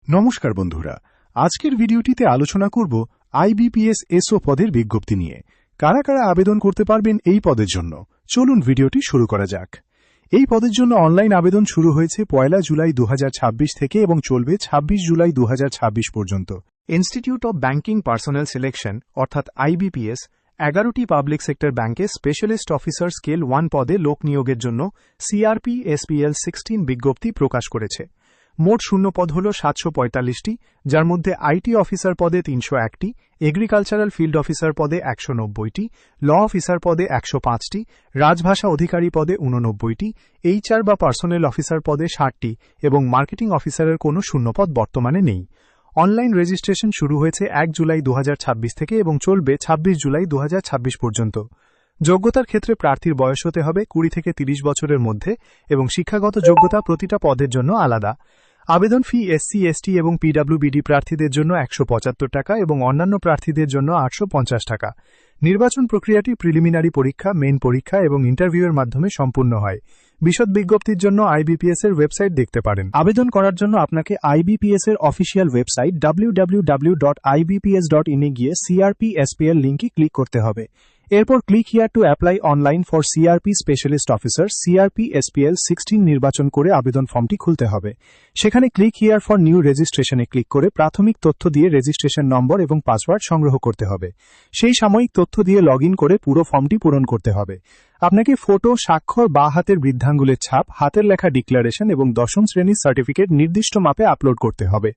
নমস্কার বন্ধুরা, আজকের ভিডিওটিতে আলোচনা করব আইবিপিএস এসও পদের বিজ্ঞপ্তি নিয়ে। কারা কারা আবেদন করতে পারবেন এই পদের জন্য, চলুন ভিডিওটি শুরু করা যাক। এই পদের জন্য অনলাইন আবেদন শুরু হয়েছে 1 জুলাই 2026 থেকে এবং চলবে 26 জুলাই 2026 পর্যন্ত। Institute of banking personnel selection অর্থাৎ আইবিপিএস 11টি পাবলিক সেক্টর ব্যাংকে স্পেশালিস্ট অফিসার স্কেল 1 পদে লোক নিয়োগের জন্য সিআরপি এসপিএল 16 বিজ্ঞপ্তি প্রকাশ করেছে। মোট শূন্য পদ হল 745টি, যার মধ্যে আইটি অফিসার পদে 301টি, এগ্রিকালচারাল ফিল্ড অফিসার পদে 190টি, ল অফিসার পদে 105টি, রাজভাষা অধিকারী পদে 89টি, এইচআর বা পার্সোনেল অফিসার পদে 60টি এবং মার্কেটিং অফিসারের কোনো শূন্যপদ বর্তমানে নেই। অনলাইন রেজিস্ট্রেশন শুরু হয়েছে 1 জুলাই 2026 থেকে এবং চলবে 26 জুলাই 2026 পর্যন্ত। যোগ্যতার ক্ষেত্রে প্রার্থীর বয়স হতে হবে 20 থেকে 30 বছরের মধ্যে এবং শিক্ষাগত যোগ্যতা প্রতিটা পদের জন্য আলাদা। আবেদন ফি এসসি, এসটি এবং পিডব্লিউবিডি প্রার্থীদের জন্য 175 টাকা এবং অন্যান্য প্রার্থীদের জন্য 850 টাকা। নির্বাচন প্রক্রিয়াটি প্রিলিমিনারি পরীক্ষা, মেইন পরীক্ষা এবং ইন্টারভিউয়ের মাধ্যমে সম্পূর্ণ হয়। বিশদ বিজ্ঞপ্তির জন্য আইবিপিএস এর ওয়েবসাইট দেখতে পারেন। আবেদন করার জন্য আপনাকে আইবিপিএস এর অফিসিয়াল ওয়েবসাইট www.ibps.in এ গিয়ে সিআরপি এসপিএল লিঙ্কে ক্লিক করতে হবে। এরপর click here to apply online for CRP specialist officer CRP SPL 16 নির্বাচন করে আবেদন ফর্মটি খুলতে হবে। সেখানে ক্লিক হিয়ার ফর নিউ রেজিস্ট্রেশনে ক্লিক করে প্রাথমিক তথ্য দিয়ে রেজিস্ট্রেশন নম্বর এবং পাসওয়ার্ড সংগ্রহ করতে হবে। সেই সাময়িক তথ্য দিয়ে লগ ইন করে পুরো ফর্মটি পূরণ করতে হবে। আপনাকে ফটো, স্বাক্ষর বা হাতের বৃদ্ধাঙ্গুলের ছাপ, হাতের লেখা ডিক্লারেশন এবং 10ম শ্রেণীর সার্টিফিকেট নির্দিষ্ট মাপে আপলোড করতে হবে।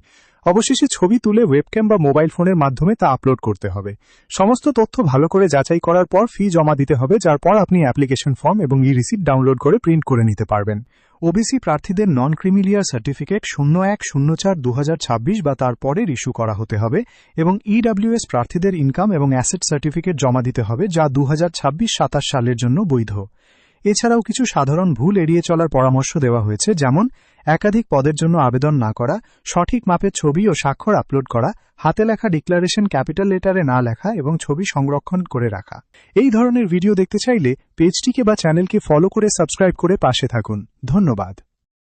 অবশেষে ছবি তুলে ওয়েবক্যাম বা মোবাইল ফোনের মাধ্যমে তা আপলোড করতে হবে। সমস্ত তথ্য ভালো করে যাচাই করার পর ফি জমা দিতে হবে, যার পর আপনি অ্যাপ্লিকেশন ফর্ম এবং রিসিপ্ট ডাউনলোড করে প্রিন্ট করে নিতে পারবেন। ওবিসি প্রার্থীদের নন ক্রিমিলিয়ার সার্টিফিকেট 01/04/2026 বা তার পরের ইস্যু করা হতে হবে এবং ইডব্লিউএস প্রার্থীদের ইনকাম এবং অ্যাসেট সার্টিফিকেট জমা দিতে হবে, যা 2026-27 সালের জন্য বৈধ। এছাড়াও কিছু সাধারণ ভুল এড়িয়ে চলার পরামর্শ দেওয়া হয়েছে, যেমন একাধিক পদের জন্য আবেদন না করা, সঠিক মাপের ছবি ও স্বাক্ষর আপলোড করা, হাতে লেখা ডিক্লারেশন ক্যাপিটাল লেটারে না লেখা এবং ছবি সংরক্ষণ করে রাখা। এই ধরনের ভিডিও দেখতে চাইলে পেজটিকে বা চ্যানেলকে ফলো করে সাবস্ক্রাইব করে পাশে থাকুন। ধন্যবাদ।